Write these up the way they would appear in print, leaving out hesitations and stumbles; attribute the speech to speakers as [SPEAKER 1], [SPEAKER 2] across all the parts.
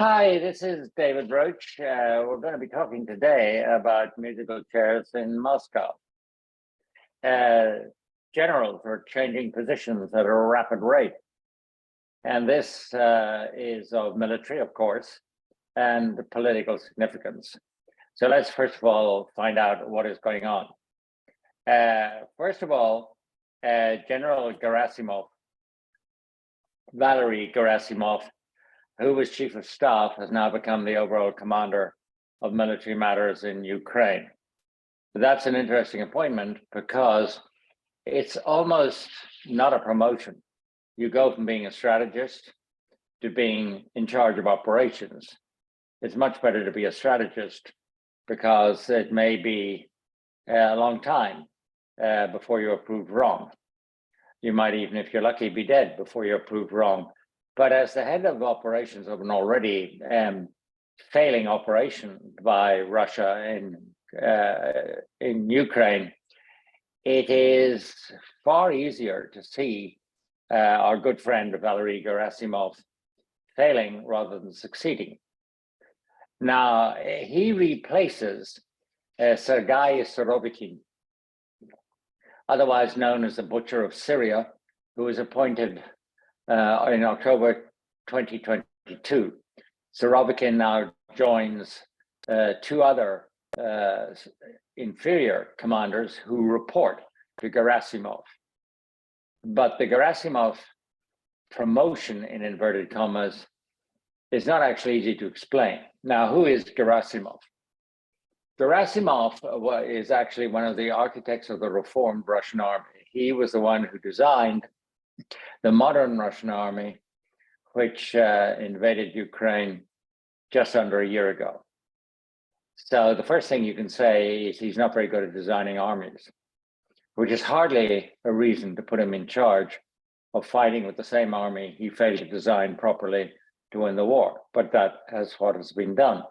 [SPEAKER 1] Hi, this is David Roche. We're going to be talking today about musical chairs in Moscow. Generals are changing positions at a rapid rate. And this is of military, of course, and political significance. So let's first of all find out what is going on. First of all, General Gerasimov, Valery Gerasimov, who was chief of staff, has now become the overall commander of military matters in Ukraine. That's an interesting appointment because it's almost not a promotion. You go from being a strategist to being in charge of operations. It's much better to be a strategist because it may be a long time before you're proved wrong. You might even, if you're lucky, be dead before you're proved wrong. But as the head of operations of an already failing operation by Russia in Ukraine, it is far easier to see our good friend Valery Gerasimov failing rather than succeeding. Now, he replaces Sergei Surovikin, otherwise known as the Butcher of Syria, who was appointed in October 2022. Surovikin now joins two other inferior commanders who report to Gerasimov. But the Gerasimov promotion, in inverted commas, is not actually easy to explain. Now, who is Gerasimov? Gerasimov is actually one of the architects of the reformed Russian army. He was the one who designed the modern Russian army, which invaded Ukraine just under a year ago. So the first thing you can say is he's not very good at designing armies, which is hardly a reason to put him in charge of fighting with the same army he failed to design properly to win the war. But that is what has been done.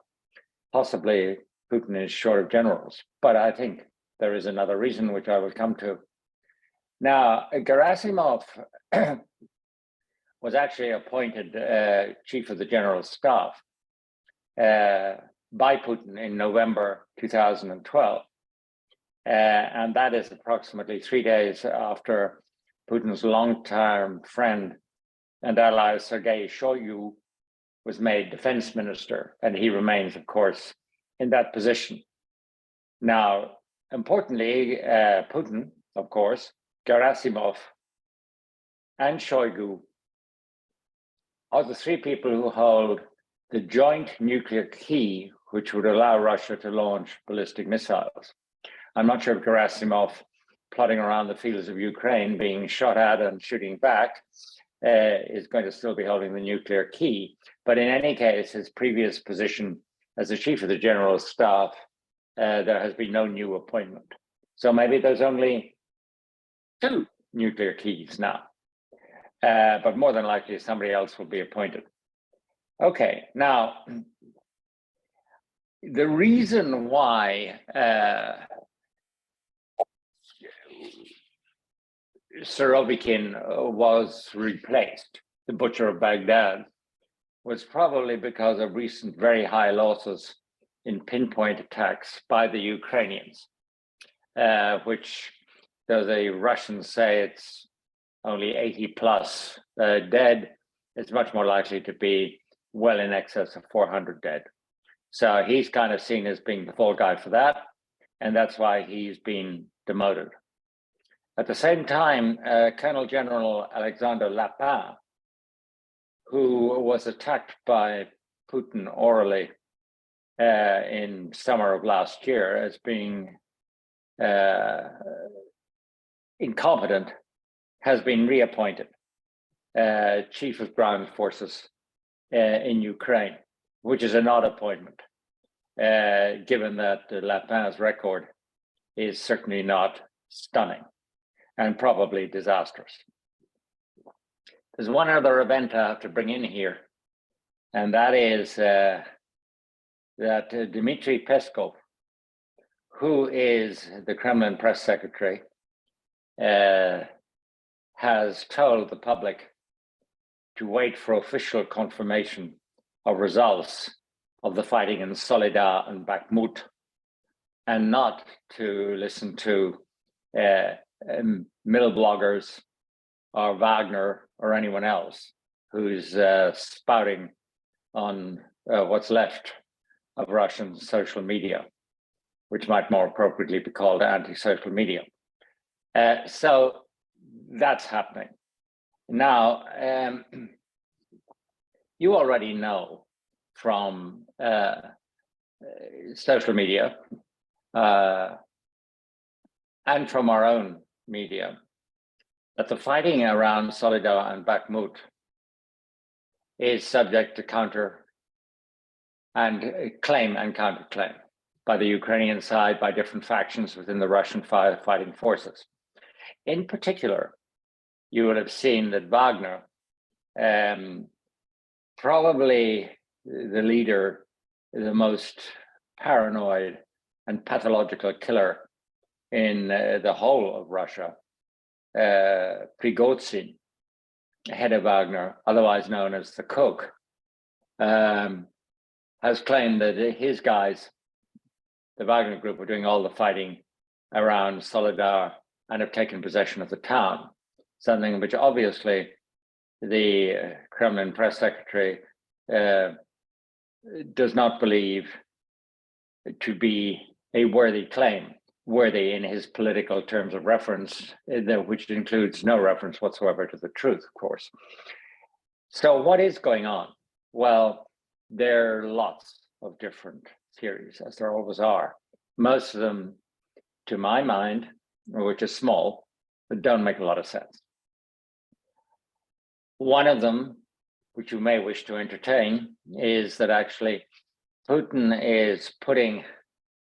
[SPEAKER 1] Possibly Putin is short of generals, but I think there is another reason, which I will come to. Now, Gerasimov was actually appointed chief of the general staff by Putin in November 2012. And that is approximately 3 days after Putin's long-term friend and ally, Sergei Shoigu, was made defense minister, and he remains, of course, in that position. Now, importantly, Putin, of course, Gerasimov, and Shoigu are the three people who hold the joint nuclear key, which would allow Russia to launch ballistic missiles. I'm not sure if Gerasimov, plodding around the fields of Ukraine, being shot at and shooting back, is going to still be holding the nuclear key. But in any case, his previous position as the chief of the general staff, there has been no new appointment. So maybe there's only 2 nuclear keys now, but more than likely somebody else will be appointed. Okay, now, the reason why Surovikin was replaced, the Butcher of Baghdad, was probably because of recent very high losses in pinpoint attacks by the Ukrainians, which, though the Russians say it's only 80 plus dead, it's much more likely to be well in excess of 400 dead. So he's kind of seen as being the fall guy for that, and that's why he's been demoted. At the same time, Colonel General Alexander Lapin, who was attacked by Putin orally in summer of last year as being incompetent, has been reappointed chief of ground forces in Ukraine, which is an odd appointment, given that Lapin's record is certainly not stunning and probably disastrous. There's one other event I have to bring in here, and that is that Dmitry Peskov, who is the Kremlin press secretary, has told the public to wait for official confirmation of results of the fighting in Soledar and Bakhmut, and not to listen to middle bloggers or Wagner or anyone else who's spouting on what's left of Russian social media, which might more appropriately be called anti-social media. So that's happening. Now, you already know from social media and from our own media that the fighting around Soledar and Bakhmut is subject to counter and claim and counterclaim by the Ukrainian side, by different factions within the Russian fighting forces. In particular, you would have seen that Wagner, probably the leader, the most paranoid and pathological killer in the whole of Russia, Prigozhin, head of Wagner, otherwise known as the Cook, has claimed that his guys, the Wagner group, were doing all the fighting around Soledar and have taken possession of the town, something which obviously the Kremlin press secretary does not believe to be a worthy claim, worthy in his political terms of reference, which includes no reference whatsoever to the truth, of course. So what is going on? Well, there are lots of different theories, as there always are. Most of them, to my mind, which is small, but don't make a lot of sense. One of them, which you may wish to entertain, is that actually Putin is putting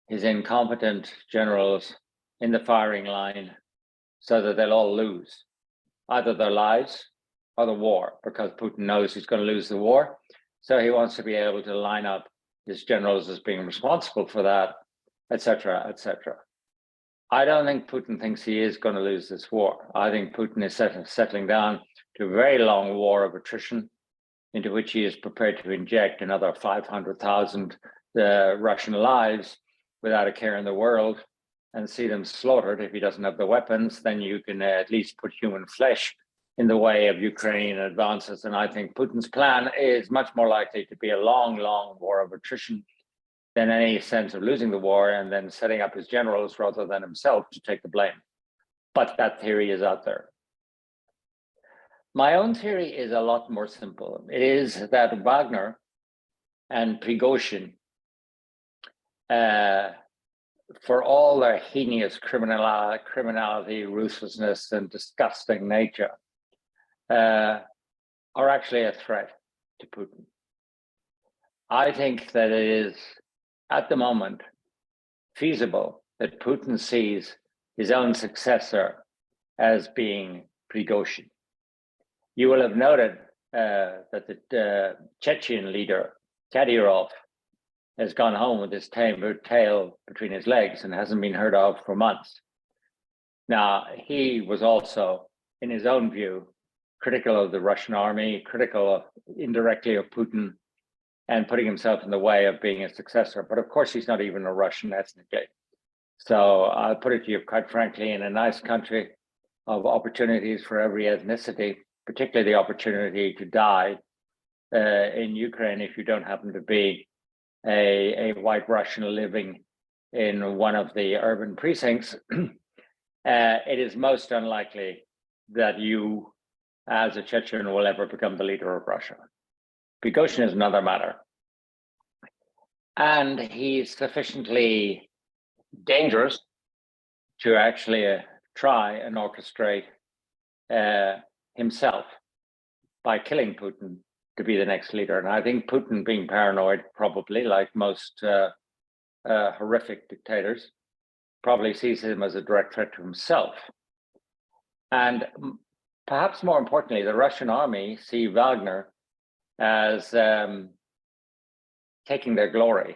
[SPEAKER 1] his incompetent generals in the firing line so that they'll all lose either their lives or the war, because Putin knows he's going to lose the war. So he wants to be able to line up his generals as being responsible for that, etc., etc. I don't think Putin thinks he is going to lose this war. I think Putin is settling down to a very long war of attrition into which he is prepared to inject another 500,000 Russian lives without a care in the world and see them slaughtered. If he doesn't have the weapons, then you can at least put human flesh in the way of Ukrainian advances. And I think Putin's plan is much more likely to be a long, long war of attrition than any sense of losing the war and then setting up his generals rather than himself to take the blame. But that theory is out there. My own theory is a lot more simple. It is that Wagner and Prigozhin, for all their heinous criminality, ruthlessness, and disgusting nature, are actually a threat to Putin. I think that it is, at the moment, feasible that Putin sees his own successor as being Prigozhin. You will have noted that the Chechen leader, Kadyrov, has gone home with his tail between his legs and hasn't been heard of for months. Now, he was also, in his own view, critical of the Russian army, critical indirectly of Putin, and putting himself in the way of being a successor. But of course, he's not even a Russian ethnically. So I'll put it to you quite frankly, in a nice country of opportunities for every ethnicity, particularly the opportunity to die in Ukraine if you don't happen to be a white Russian living in one of the urban precincts, it is most unlikely that you, as a Chechen, will ever become the leader of Russia. Prigozhin is another matter. And he's sufficiently dangerous to actually try and orchestrate himself by killing Putin to be the next leader. And I think Putin, being paranoid, probably like most horrific dictators, probably sees him as a direct threat to himself. And perhaps more importantly, the Russian army see Wagner as taking their glory,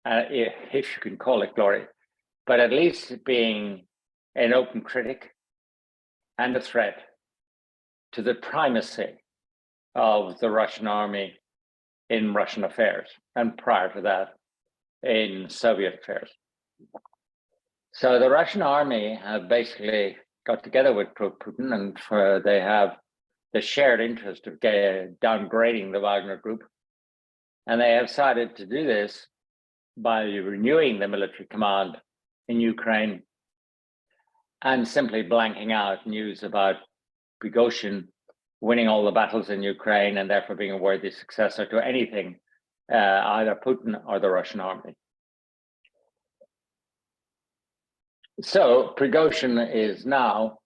[SPEAKER 1] if you can call it glory, but at least being an open critic and a threat to the primacy of the Russian army in Russian affairs, and prior to that, in Soviet affairs. So the Russian army have basically got together with Putin, and they have the shared interest of downgrading the Wagner Group. And they have decided to do this by renewing the military command in Ukraine and simply blanking out news about Prigozhin winning all the battles in Ukraine and therefore being a worthy successor to anything, either Putin or the Russian army. So Prigozhin is now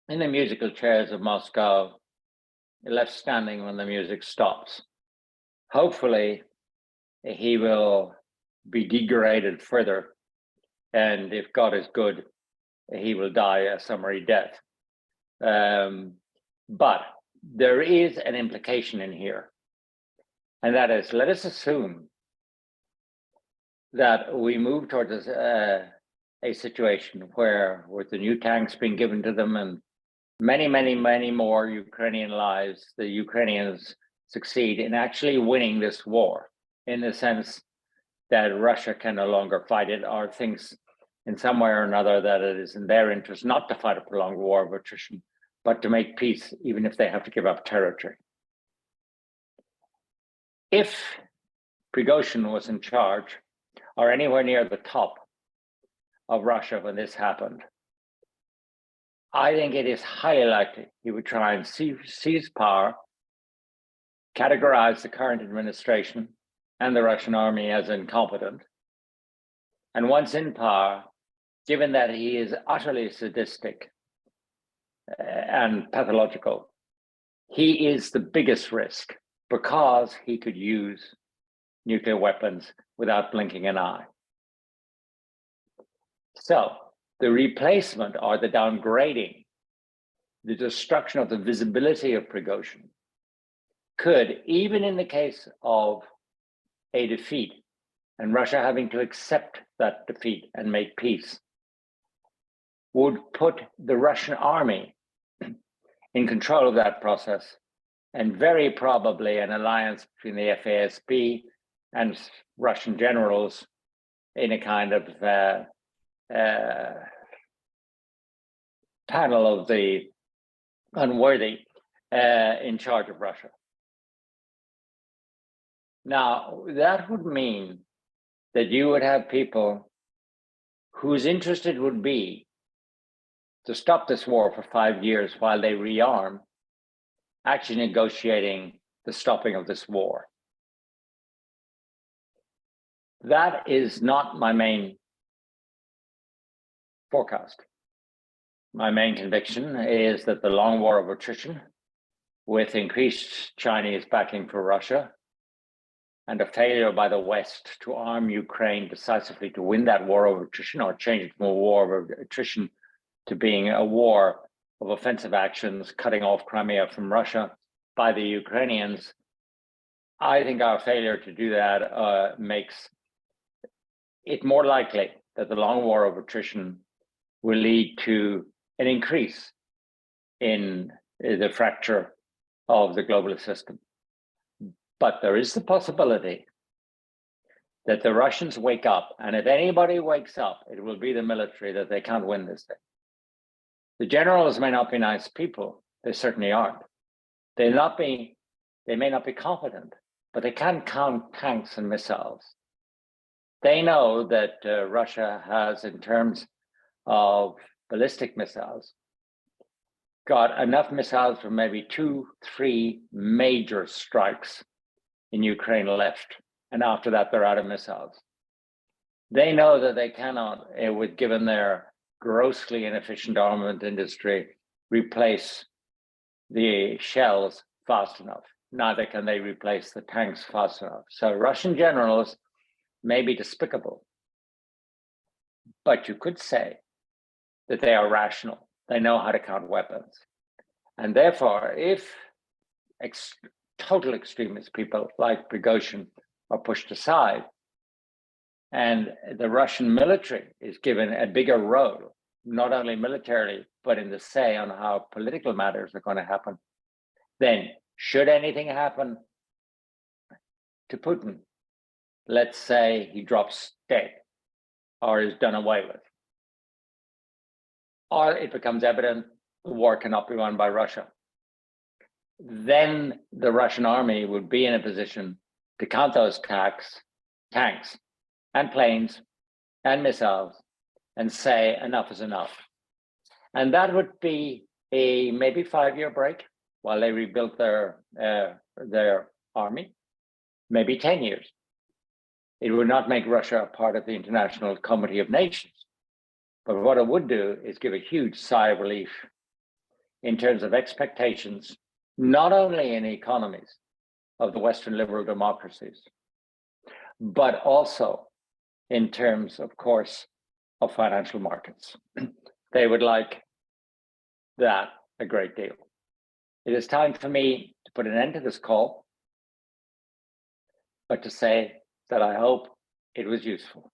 [SPEAKER 1] in the musical chairs of Moscow, left standing when the music stops. Hopefully, he will be degraded further, and if God is good, he will die a summary death. But there is an implication in here, and that is, let us assume that we move towards a situation where, with the new tanks being given to them and many, many, many more Ukrainian lives, the Ukrainians succeed in actually winning this war, in the sense that Russia can no longer fight it, or thinks in some way or another that it is in their interest not to fight a prolonged war of attrition, but to make peace, even if they have to give up territory. If Prigozhin was in charge, or anywhere near the top of Russia when this happened, I think it is highly likely he would try and seize power, categorize the current administration and the Russian army as incompetent. And once in power, given that he is utterly sadistic and pathological, he is the biggest risk because he could use nuclear weapons without blinking an eye. So the replacement or the downgrading, the destruction of the visibility of Prigozhin could, even in the case of a defeat and Russia having to accept that defeat and make peace, would put the Russian army in control of that process, and very probably an alliance between the FASB and Russian generals in a kind of panel of the unworthy in charge of Russia. Now, that would mean that you would have people whose interest it would be to stop this war for 5 years while they rearm, actually negotiating the stopping of this war. That is not my main forecast. My main conviction is that the long war of attrition, with increased Chinese backing for Russia, and a failure by the West to arm Ukraine decisively to win that war of attrition, or change it from a war of attrition to being a war of offensive actions, cutting off Crimea from Russia by the Ukrainians. I think our failure to do that makes it more likely that the long war of attrition will lead to an increase in the fracture of the globalist system. But there is the possibility that the Russians wake up, and if anybody wakes up, it will be the military, that they can't win this thing. The generals may not be nice people, they certainly aren't. They may not be competent, but they can count tanks and missiles. They know that Russia has, in terms of ballistic missiles, got enough missiles for maybe 2-3 major strikes in Ukraine left, and after that they're out of missiles. They know that they cannot, given their grossly inefficient armament industry, replace the shells fast enough. Neither can they replace the tanks fast enough. So Russian generals may be despicable, but you could say that they are rational. They know how to count weapons. And therefore, if total extremist people like Prigozhin are pushed aside, and the Russian military is given a bigger role, not only militarily, but in the say on how political matters are going to happen, then should anything happen, to Putin, let's say he drops dead or is done away with, or it becomes evident the war cannot be won by Russia, then the Russian army would be in a position to count those tanks and planes and missiles and say enough is enough. And that would be a maybe 5-year break while they rebuilt their army, maybe 10 years. It would not make Russia a part of the International Committee of Nations. But what it would do is give a huge sigh of relief in terms of expectations, not only in economies of the Western liberal democracies, but also in terms, of course, of financial markets. They would like that a great deal. It is time for me to put an end to this call, but to say that I hope it was useful.